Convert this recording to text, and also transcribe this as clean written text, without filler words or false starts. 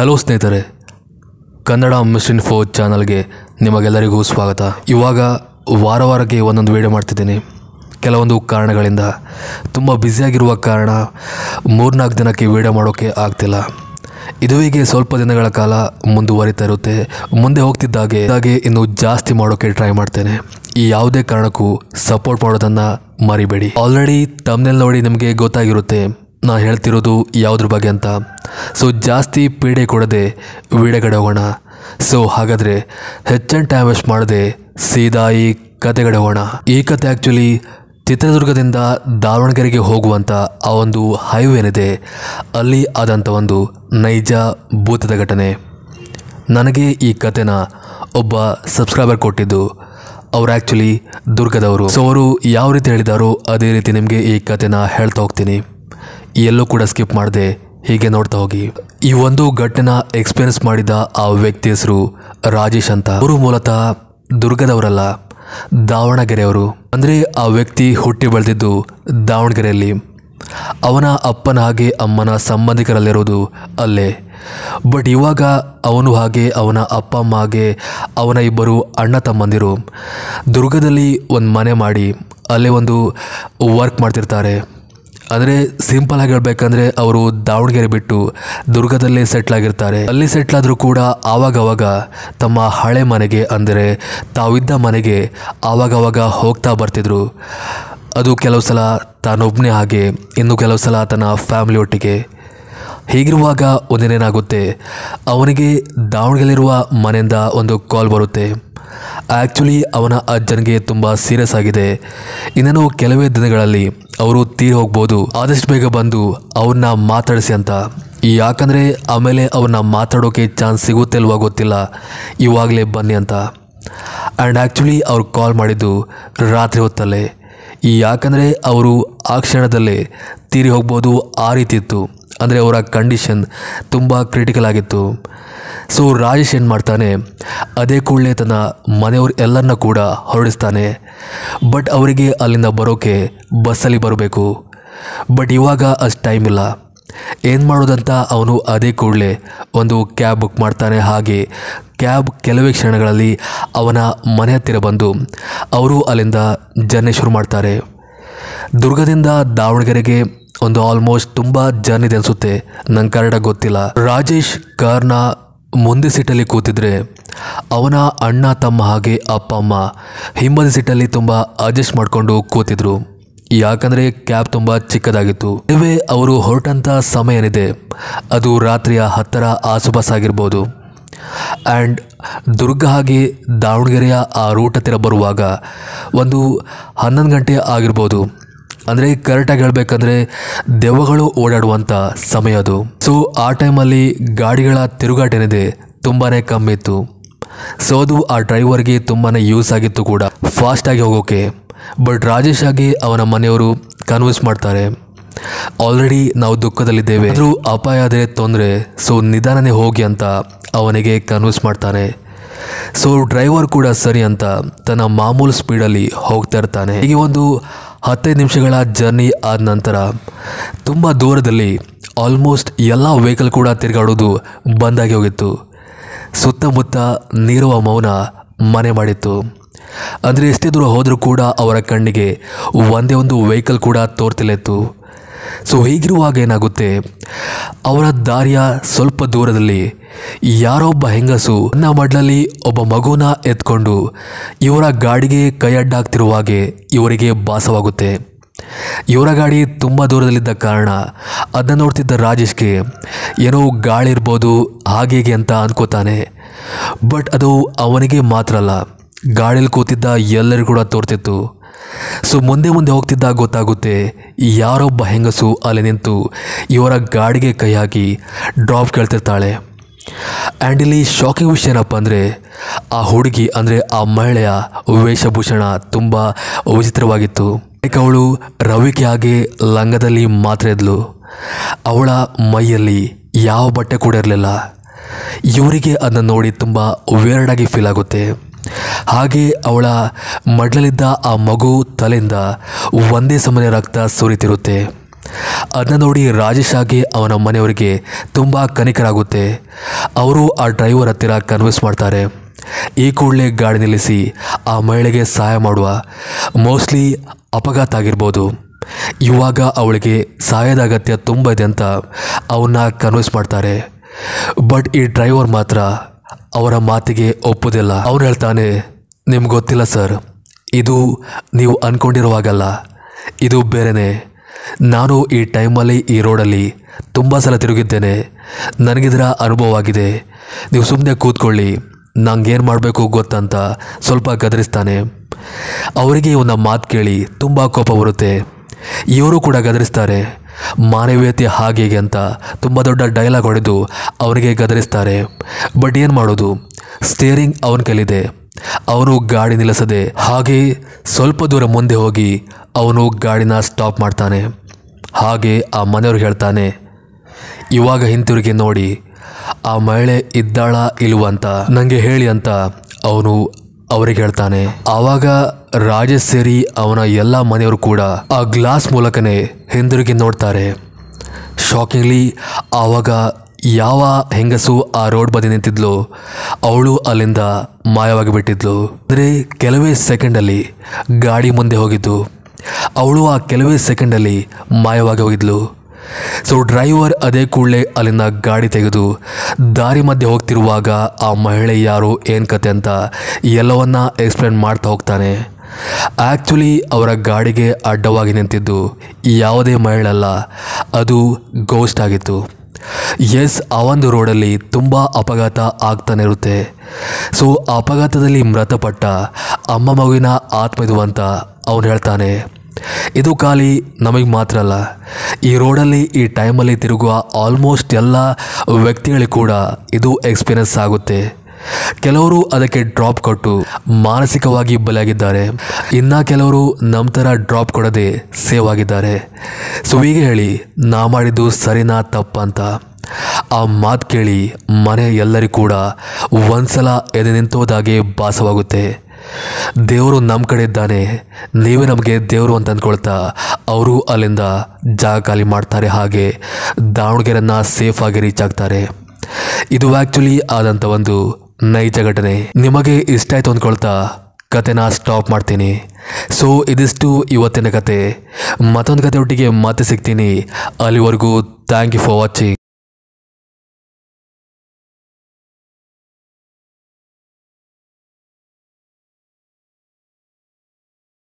Hello ಸ್ನೇಹಿತರೆ, Kannada mission four ಚಾನಲ್ಗೆ ನಿಮಗೆಲ್ಲರಿಗೂ ಸ್ವಾಗತ. ಇವಾಗ ವಾರಕ್ಕೆ ಒಂದೊಂದು ವಿಡಿಯೋ ಮಾಡ್ತಿದ್ದೀನಿ. ಕೆಲವೊಂದು ಕಾರಣಗಳಿಂದ ತುಂಬ ಬ್ಯುಸಿಯಾಗಿರುವ ಕಾರಣ 3-4 ದಿನಕ್ಕೆ ವಿಡಿಯೋ ಮಾಡೋಕ್ಕೆ ಆಗ್ತಿಲ್ಲ. ಇದು ಹೀಗೆ ಸ್ವಲ್ಪ ದಿನಗಳ ಕಾಲ ಮುಂದುವರಿತಾ ಇರುತ್ತೆ. ಮುಂದೆ ಹೋಗ್ತಿದ್ದಾಗೆ ಇನ್ನೂ ಜಾಸ್ತಿ ಮಾಡೋಕ್ಕೆ ಟ್ರೈ ಮಾಡ್ತೇನೆ. ಈ ಯಾವುದೇ ಕಾರಣಕ್ಕೂ ಸಪೋರ್ಟ್ ಮಾಡೋದನ್ನು ಮರಿಬೇಡಿ. ಆಲ್ರೆಡಿ ತಮ್ನೆಲ್ ನೋಡಿ ನಿಮಗೆ ಗೊತ್ತಾಗಿರುತ್ತೆ ನಾನು ಹೇಳ್ತಿರೋದು ಯಾವುದ್ರ ಬಗ್ಗೆ ಅಂತ. ಸೊ ಜಾಸ್ತಿ ಪೀಡೆ ಕೊಡದೆ ವಿಡಿಯೋ ಕಡೆ ಹೋಗೋಣ. ಸೊ ಹಾಗಾದರೆ ಹೆಚ್ಚಿನ ಟೈಮ್ ವೇಸ್ಟ್ ಮಾಡದೆ ಸೀದಾ ಈ ಕತೆಗಡೆ ಹೋಗೋಣ. ಈ ಕತೆ ಆ್ಯಕ್ಚುಲಿ ಚಿತ್ರದುರ್ಗದಿಂದ ದಾವಣಗೆರೆಗೆ ಹೋಗುವಂಥ ಆ ಒಂದು ಹೈವೇ ಏನಿದೆ ಅಲ್ಲಿ ಆದಂಥ ಒಂದು ನೈಜ ಭೂತದ ಘಟನೆ. ನನಗೆ ಈ ಕತೆನ ಒಬ್ಬ ಸಬ್ಸ್ಕ್ರೈಬರ್ ಕೊಟ್ಟಿದ್ದು. ಅವರು ಆ್ಯಕ್ಚುಲಿ ದುರ್ಗದವರು. ಸೊ ಅವರು ಯಾವ ರೀತಿ ಹೇಳಿದಾರೋ ಅದೇ ರೀತಿ ನಿಮಗೆ ಈ ಕತೆನ ಹೇಳ್ತಾ ಹೋಗ್ತೀನಿ. ಎಲ್ಲೂ ಕೂಡ ಸ್ಕಿಪ್ ಮಾಡದೆ ಹೀಗೆ ನೋಡ್ತಾ ಹೋಗಿ. ಈ ಒಂದು ಘಟನೆನ ಎಕ್ಸ್ಪೀರಿಯನ್ಸ್ ಮಾಡಿದ ಆ ವ್ಯಕ್ತಿ ಹೆಸರು ರಾಜೇಶ್ ಅಂತ. ಅವರು ಮೂಲತಃ ದುರ್ಗದವರಲ್ಲ, ದಾವಣಗೆರೆಯವರು. ಅಂದರೆ ಆ ವ್ಯಕ್ತಿ ಹುಟ್ಟಿ ಬೆಳೆದಿದ್ದು ದಾವಣಗೆರೆಯಲ್ಲಿ. ಅವನ ಅಪ್ಪನ ಹಾಗೆ ಅಮ್ಮನ ಸಂಬಂಧಿಕರಲ್ಲಿರೋದು ಅಲ್ಲೇ. ಬಟ್ ಇವಾಗ ಅವನು ಹಾಗೆ ಅವನ ಅಪ್ಪ ಅಮ್ಮ ಹಾಗೆ ಅವನ ಇಬ್ಬರು ಅಣ್ಣ ತಮ್ಮಂದಿರು ದುರ್ಗದಲ್ಲಿ ಒಂದು ಮನೆ ಮಾಡಿ ಅಲ್ಲೇ ಒಂದು ವರ್ಕ್ ಮಾಡ್ತಿರ್ತಾರೆ. ಅಂದರೆ ಸಿಂಪಲ್ ಆಗಿ ಹೇಳ್ಬೇಕಂದ್ರೆ ಅವರು ದಾವಣಗೆರೆ ಬಿಟ್ಟು ದುರ್ಗದಲ್ಲೇ ಸೆಟ್ಲ್ ಆಗಿರ್ತಾರೆ. ಅಲ್ಲಿ ಸೆಟ್ಲ್ ಆದರೂ ಕೂಡ ಆವಾಗವಾಗ ತಮ್ಮ ಹಳೆ ಮನೆಗೆ, ಅಂದರೆ ತಾವಿದ್ದ ಮನೆಗೆ ಆವಾಗವಾಗ ಹೋಗ್ತಾ ಬರ್ತಿದ್ರು. ಅದು ಕೆಲವು ಸಲ ತಾನೊಬ್ಬನೇ, ಹಾಗೆ ಇನ್ನು ಕೆಲವು ಸಲ ತನ್ನ ಫ್ಯಾಮಿಲಿ ಒಟ್ಟಿಗೆ. ಹೀಗಿರುವಾಗ ಒಂದಿನೇನಾಗುತ್ತೆ, ಅವನಿಗೆ ದಾವಣಗೆರೆಯಿರುವ ಮನೆಯಿಂದ ಒಂದು ಕಾಲ್ ಬರುತ್ತೆ. ಆ್ಯಕ್ಚುಲಿ ಅವನ ಅಜ್ಜನಿಗೆ ತುಂಬ ಸೀರಿಯಸ್ ಆಗಿದೆ, ಇನ್ನೇನು ಕೆಲವೇ ದಿನಗಳಲ್ಲಿ ಅವರು ತೀರಿ ಹೋಗ್ಬೋದು, ಆದಷ್ಟು ಬೇಗ ಬಂದು ಅವ್ರನ್ನ ಮಾತಾಡಿಸಿ ಅಂತ. ಯಾಕಂದರೆ ಆಮೇಲೆ ಅವ್ರನ್ನ ಮಾತಾಡೋಕ್ಕೆ ಚಾನ್ಸ್ ಸಿಗುತ್ತೆ ಇಲ್ವಾ ಗೊತ್ತಿಲ್ಲ, ಇವಾಗಲೇ ಬನ್ನಿ ಅಂತ. ಆ್ಯಂಡ್ ಆ್ಯಕ್ಚುಲಿ ಅವ್ರು ಕಾಲ್ ಮಾಡಿದ್ದು ರಾತ್ರಿ ಹೊತ್ತಲ್ಲೇ. ಯಾಕಂದರೆ ಅವರು ಆ ಕ್ಷಣದಲ್ಲೇ ತೀರಿ ಹೋಗ್ಬೋದು ಆ ರೀತಿ ಇತ್ತು. ಅಂದರೆ ಅವರ ಕಂಡೀಷನ್ ತುಂಬ ಕ್ರಿಟಿಕಲ್ ಆಗಿತ್ತು. ಸೊ ರಾಜೇಶ್ ಏನು ಮಾಡ್ತಾನೆ, ಅದೇ ಕೂಡಲೇ ತನ್ನ ಮನೆಯವ್ರು ಎಲ್ಲರನ್ನ ಕೂಡ ಹೊರಡಿಸ್ತಾನೆ. ಬಟ್ ಅವರಿಗೆ ಅಲ್ಲಿಂದ ಬರೋಕ್ಕೆ ಬಸ್ಸಲ್ಲಿ ಬರಬೇಕು. ಬಟ್ ಇವಾಗ ಅಷ್ಟು ಟೈಮ್ ಇಲ್ಲ. ಏನು ಮಾಡೋದಂತ ಅವನು ಅದೇ ಕೂಡಲೇ ಒಂದು ಕ್ಯಾಬ್ ಬುಕ್ ಮಾಡ್ತಾನೆ. ಹಾಗೆ ಕ್ಯಾಬ್ ಕೆಲವೇ ಕ್ಷಣಗಳಲ್ಲಿ ಅವನ ಮನೆ ಹತ್ತಿರ ಬಂದು ಅವರು ಅಲ್ಲಿಂದ ಜರ್ನಿ ಶುರು ಮಾಡ್ತಾರೆ. ದುರ್ಗದಿಂದ ದಾವಣಗೆರೆಗೆ ಒಂದು ಆಲ್ಮೋಸ್ಟ್ ತುಂಬ ಜರ್ನಿ ಇದೆ ಅನಿಸುತ್ತೆ, ನಂಗೆ ಕರೆಕ್ಟಾಗಿ ಗೊತ್ತಿಲ್ಲ. ರಾಜೇಶ್ ಕಾರ್ನ ಮುಂದೆ ಸೀಟಲ್ಲಿ ಕೂತಿದ್ರೆ ಅವನ ಅಣ್ಣ ತಮ್ಮ ಹಾಗೆ ಅಪ್ಪ ಅಮ್ಮ ಹಿಂಬದಿ ಸೀಟಲ್ಲಿ ತುಂಬ ಅಡ್ಜಸ್ಟ್ ಮಾಡಿಕೊಂಡು ಕೂತಿದ್ರು. ಯಾಕಂದರೆ ಕ್ಯಾಬ್ ತುಂಬ ಚಿಕ್ಕದಾಗಿತ್ತು. ಇವೆ ಅವರು ಹೊರಟಂಥ ಸಮಯ ಏನಿದೆ ಅದು ರಾತ್ರಿಯ 10ರ ಆಸುಪಾಸಾಗಿರ್ಬೋದು. ಆ್ಯಂಡ್ ದುರ್ಗ ಹಾಗೆ ದಾವಣಗೆರೆಯ ಆ ರೂಟ್ ಹತ್ತಿರ ಬರುವಾಗ ಒಂದು 11 ಗಂಟೆ ಆಗಿರ್ಬೋದು. ಅಂದರೆ ಕರೆಕ್ಟಾಗಿ ಹೇಳಬೇಕಂದ್ರೆ ದೆವ್ವಗಳು ಓಡಾಡುವಂಥ ಸಮಯ ಅದು. ಸೊ ಆ ಟೈಮಲ್ಲಿ ಗಾಡಿಗಳ ತಿರುಗಾಟ ಏನಿದೆ ತುಂಬಾ ಕಮ್ಮಿ ಇತ್ತು. ಸೊ ಅದು ಆ ಡ್ರೈವರ್ಗೆ ತುಂಬಾ ಯೂಸ್ ಆಗಿತ್ತು ಕೂಡ ಫಾಸ್ಟಾಗಿ ಹೋಗೋಕ್ಕೆ. ಬಟ್ ರಾಜೇಶ್ ಆಗಿ ಅವನ ಮನೆಯವರು ಕನ್ವಿನ್ಸ್ ಮಾಡ್ತಾರೆ, ಆಲ್ರೆಡಿ ನಾವು ದುಃಖದಲ್ಲಿದ್ದೇವೆ, ಆದರೂ ಅಪಾಯ ಆದರೆ ತೊಂದರೆ, ಸೊ ನಿಧಾನನೇ ಹೋಗಿ ಅಂತ ಅವನಿಗೆ ಕನ್ವಿನ್ಸ್ ಮಾಡ್ತಾನೆ. ಸೊ ಡ್ರೈವರ್ ಕೂಡ ಸರಿ ಅಂತ ತನ್ನ ಮಾಮೂಲು ಸ್ಪೀಡಲ್ಲಿ ಹೋಗ್ತಾ ಇರ್ತಾನೆ. ಹೀಗೆ ಒಂದು 15 ನಿಮಿಷಗಳ ಜರ್ನಿ ಆದ ನಂತರ ತುಂಬ ದೂರದಲ್ಲಿ ಆಲ್ಮೋಸ್ಟ್ ಎಲ್ಲ ವೆಹಿಕಲ್ ಕೂಡ ತಿರುಗಾಡೋದು ಬಂದಾಗಿ ಹೋಗಿತ್ತು. ಸುತ್ತಮುತ್ತ ನೀರುವ ಮೌನ ಮನೆ ಮಾಡಿತ್ತು. ಅಂದರೆ ಎಷ್ಟೇ ದೂರ ಹೋದರೂ ಕೂಡ ಅವರ ಕಣ್ಣಿಗೆ ಒಂದೇ ಒಂದು ವೆಹಿಕಲ್ ಕೂಡ ತೋರ್ತಿಲ್ಲಿತ್ತು. ಸೊ ಹೀಗಿರುವಾಗ ಏನಾಗುತ್ತೆ, ಅವರ ದಾರಿಯ ಸ್ವಲ್ಪ ದೂರದಲ್ಲಿ ಯಾರೊಬ್ಬ ಹೆಂಗಸು ನನ್ನ ಮಡ್ಲಲ್ಲಿ ಒಬ್ಬ ಮಗುನ ಎತ್ಕೊಂಡು ಇವರ ಗಾಡಿಗೆ ಕೈ ಅಡ್ಡಾಗ್ತಿರುವಾಗೆ ಇವರಿಗೆ ಭಾಸವಾಗುತ್ತೆ. ಇವರ ಗಾಡಿ ತುಂಬ ದೂರದಲ್ಲಿದ್ದ ಕಾರಣ ಅದನ್ನು ನೋಡ್ತಿದ್ದ ರಾಜೇಶ್ಗೆ ಏನೋ ಗಾಳಿ ಇರ್ಬೋದು ಹಾಗೆ ಅಂತ ಅನ್ಕೋತಾನೆ. ಬಟ್ ಅದು ಅವನಿಗೆ ಮಾತ್ರ ಅಲ್ಲ, ಗಾಡಿಯಲ್ಲಿ ಕೂತಿದ್ದ ಎಲ್ಲರಿಗೂ ಕೂಡ ತೋರ್ತಿತ್ತು. ಸೊ ಮುಂದೆ ಹೋಗ್ತಿದ್ದಾಗ ಗೊತ್ತಾಗುತ್ತೆ, ಯಾರೊಬ್ಬ ಹೆಂಗಸು ಅಲ್ಲಿ ನಿಂತು ಇವರ ಗಾಡಿಗೆ ಕೈ ಹಾಕಿ ಡ್ರಾಪ್ ಕೇಳ್ತಿರ್ತಾಳೆ. ಆ್ಯಂಡ್ ಇಲ್ಲಿ ಶಾಕಿಂಗ್ ವಿಷಯ ಏನಪ್ಪ ಅಂದರೆ, ಆ ಹುಡುಗಿ ಅಂದರೆ ಆ ಮಹಿಳೆಯ ವೇಷಭೂಷಣ ತುಂಬ ವಿಚಿತ್ರವಾಗಿತ್ತು. ಅವಳು ರವಿಕೆ ಹಾಗೆ ಲಂಗದಲ್ಲಿ ಮಾತ್ರ ಇದ್ಲು. ಅವಳ ಮೈಯಲ್ಲಿ ಯಾವ ಬಟ್ಟೆ ಕೂಡ ಇರಲಿಲ್ಲ. ಇವರಿಗೆ ಅದನ್ನು ನೋಡಿ ತುಂಬ ವೇರ್ಡಾಗಿ ಫೀಲ್ ಆಗುತ್ತೆ. ಹಾಗೆ ಅವಳ ಮಡ್ಲಲ್ಲಿದ್ದ ಆ ಮಗು ತಲೆಯಿಂದ ಒಂದೇ ಸಮನೆ ರಕ್ತ ಸುರಿತಿರುತ್ತೆ. ಅದನ್ನ ನೋಡಿ ರಾಜೇಶ್ ಆಗಿ ಅವನ ಮನೆಯವರಿಗೆ ತುಂಬ ಕನಿಕರಾಗುತ್ತೆ. ಅವರು ಆ ಡ್ರೈವರ್ ಹತ್ತಿರ ಕನ್ವಿನ್ಸ್ ಮಾಡ್ತಾರೆ, ಈ ಕೂಡಲೇ ಗಾಡಿ ನಿಲ್ಲಿಸಿ ಆ ಮಹಿಳೆಗೆ ಸಹಾಯ ಮಾಡುವ, ಮೋಸ್ಟ್ಲಿ ಅಪಘಾತ ಆಗಿರ್ಬೋದು, ಇವಾಗ ಅವಳಿಗೆ ಸಹಾಯದ ಅಗತ್ಯ ತುಂಬ ಇದೆ ಅಂತ ಅವನ್ನ ಕನ್ವಿನ್ಸ್ ಮಾಡ್ತಾರೆ. ಬಟ್ ಈ ಡ್ರೈವರ್ ಮಾತ್ರ ಅವರ ಮಾತಿಗೆ ಒಪ್ಪೋದಿಲ್ಲ. ಅವನು ಹೇಳ್ತಾನೆ, ನಿಮ್ಗೆ ಗೊತ್ತಿಲ್ಲ ಸರ್, ಇದು ನೀವು ಅಂದ್ಕೊಂಡಿರುವಾಗಲ್ಲ, ಇದು ಬೇರೆಯೇ. ನಾನು ಈ ಟೈಮಲ್ಲಿ ಈ ರೋಡಲ್ಲಿ ತುಂಬ ಸಲ ತಿರುಗಿದ್ದೇನೆ, ನನಗಿದರ ಅನುಭವ ಆಗಿದೆ. ನೀವು ಸುಮ್ಮನೆ ಕೂತ್ಕೊಳ್ಳಿ, ನಂಗೇನು ಮಾಡಬೇಕು ಗೊತ್ತಂತ ಸ್ವಲ್ಪ ಗದರಿಸ್ತಾನೆ. ಅವರಿಗೆ ಒಂದು ಮಾತು ಕೇಳಿ ತುಂಬ ಕೋಪ ಬರುತ್ತೆ. ಇವರು ಕೂಡ ಗದರಿಸ್ತಾರೆ. ಮಾನವೀಯತೆ ಹಾಗೆ ಅಂತ ತುಂಬ ದೊಡ್ಡ ಡೈಲಾಗ್ ಹೊಡೆದು ಅವನಿಗೆ ಗದರಿಸ್ತಾರೆ. ಬಟ್ ಏನು ಮಾಡೋದು, ಸ್ಟೇರಿಂಗ್ ಅವನ ಕೈಲಿದೆ. ಅವನು ಗಾಡಿ ನಿಲ್ಲಿಸದೆ ಹಾಗೆ ಸ್ವಲ್ಪ ದೂರ ಮುಂದೆ ಹೋಗಿ ಅವನು ಗಾಡಿನ ಸ್ಟಾಪ್ ಮಾಡ್ತಾನೆ. ಹಾಗೆ ಆ ಮನೆಯವ್ರಿಗೆ ಹೇಳ್ತಾನೆ, ಇವಾಗ ಹಿಂತಿರುಗಿ ನೋಡಿ, ಆ ಮಹಿಳೆ ಇದ್ದಾಳ ಇಲ್ವ ಅಂತ ನನಗೆ ಹೇಳಿ ಅಂತ ಅವನು ಅವರಿಗೆ ಹೇಳ್ತಾನೆ. ಆವಾಗ ರಾಜೇಶ್ ಸೇರಿ ಅವನ ಎಲ್ಲ ಮನೆಯವರು ಕೂಡ ಆ ಗ್ಲಾಸ್ ಮೂಲಕನೇ ಹಿಂದಿರುಗಿ ನೋಡ್ತಾರೆ. ಶಾಕಿಂಗ್ಲಿ ಆವಾಗ ಯಾವ ಹೆಂಗಸು ಆ ರೋಡ್ ಬದಿ ನಿಂತಿದ್ಲು ಅವಳು ಅಲ್ಲಿಂದ ಮಾಯವಾಗಿ ಬಿಟ್ಟಿದ್ಲು. ಅಂದರೆ ಕೆಲವೇ ಸೆಕೆಂಡಲ್ಲಿ ಗಾಡಿ ಮುಂದೆ ಹೋಗಿದ್ದು, ಅವಳು ಆ ಕೆಲವೇ ಸೆಕೆಂಡಲ್ಲಿ ಮಾಯವಾಗಿ ಹೋಗಿದ್ಲು. ಸೊ ಡ್ರೈವರ್ ಅದೇ ಕೂಡಲೇ ಅಲ್ಲಿಂದ ಗಾಡಿ ತೆಗೆದು ದಾರಿ ಮಧ್ಯೆ ಹೋಗ್ತಿರುವಾಗ ಆ ಮಹಿಳೆ ಯಾರು, ಏನು ಕತೆ ಅಂತ ಎಲ್ಲವನ್ನ ಎಕ್ಸ್ಪ್ಲೇನ್ ಮಾಡ್ತಾ ಹೋಗ್ತಾನೆ. ಆ್ಯಕ್ಚುಲಿ ಅವರ ಗಾಡಿಗೆ ಅಡ್ಡವಾಗಿ ನಿಂತಿದ್ದು ಯಾವುದೇ ಮಹಿಳೆ ಅಲ್ಲ, ಅದು ಗೋಸ್ಟ್ ಆಗಿತ್ತು. ಎಸ್, ಆ ಒಂದು ರೋಡಲ್ಲಿ ತುಂಬ ಅಪಘಾತ ಆಗ್ತಾನೆ ಇರುತ್ತೆ. ಸೊ ಆ ಅಪಘಾತದಲ್ಲಿ ಮೃತಪಟ್ಟ ಅಮ್ಮ ಮಗುವಿನ ಆತ್ಮ ಇದು ಅಂತ ಅವನು ಹೇಳ್ತಾನೆ. ಇದು ಖಾಲಿ ನಮಗೆ ಮಾತ್ರ ಅಲ್ಲ, ಈ ರೋಡಲ್ಲಿ ಈ ಟೈಮಲ್ಲಿ ತಿರುಗುವ ಆಲ್ಮೋಸ್ಟ್ ಎಲ್ಲ ವ್ಯಕ್ತಿಗಳಿಗೆ ಕೂಡ ಇದು ಎಕ್ಸ್ಪೀರಿಯನ್ಸ್ ಆಗುತ್ತೆ. ಕೆಲವರು ಅದಕ್ಕೆ ಡ್ರಾಪ್ ಕೊಟ್ಟು ಮಾನಸಿಕವಾಗಿ ಬಲಿಯಾಗಿದ್ದಾರೆ, ಇನ್ನು ಕೆಲವರು ನಮ್ಮ ಥರ ಡ್ರಾಪ್ ಕೊಡದೆ ಸೇವ್ ಆಗಿದ್ದಾರೆ. ಸೊ ಹೀಗೆ ಹೇಳಿ ನಾ ಮಾಡಿದ್ದು ಸರಿನಾ ತಪ್ಪ ಅಂತ ಆ ಮಾತು ಕೇಳಿ ಮನೆ ಎಲ್ಲರಿಗೂ ಕೂಡ ಒಂದ್ಸಲ ಎದೆ ನಿಂತೋದಾಗೆ ಭಾಸವಾಗುತ್ತೆ. ದೇವರು ನಮ್ಮ ಕಡೆ ಇದ್ದಾನೆ, ನೀವೇ ನಮಗೆ ದೇವರು ಅಂತ ಅಂದ್ಕೊಳ್ತಾ ಅವರು ಅಲ್ಲಿಂದ ಜಾಗ ಖಾಲಿ ಮಾಡ್ತಾರೆ. ಹಾಗೆ ದಾವಣಗೆರೆಯನ್ನು ಸೇಫಾಗಿ ರೀಚ್ ಆಗ್ತಾರೆ. ಇದು ಆ್ಯಕ್ಚುಲಿ ಆದಂಥ ಒಂದು ನೈಜ ಘಟನೆ. ನಿಮಗೆ ಇಷ್ಟ ಆಯಿತು ಅಂದ್ಕೊಳ್ತಾ ಕತೆನ ಸ್ಟಾಪ್ ಮಾಡ್ತೀನಿ. ಸೊ ಇದಿಷ್ಟು ಇವತ್ತಿನ ಕತೆ. ಮತ್ತೊಂದು ಕತೆ ಒಟ್ಟಿಗೆ ಮತ್ತೆ ಸಿಗ್ತೀನಿ. ಅಲ್ಲಿವರೆಗೂ ಥ್ಯಾಂಕ್ ಯು ಫಾರ್ ವಾಚಿಂಗ್.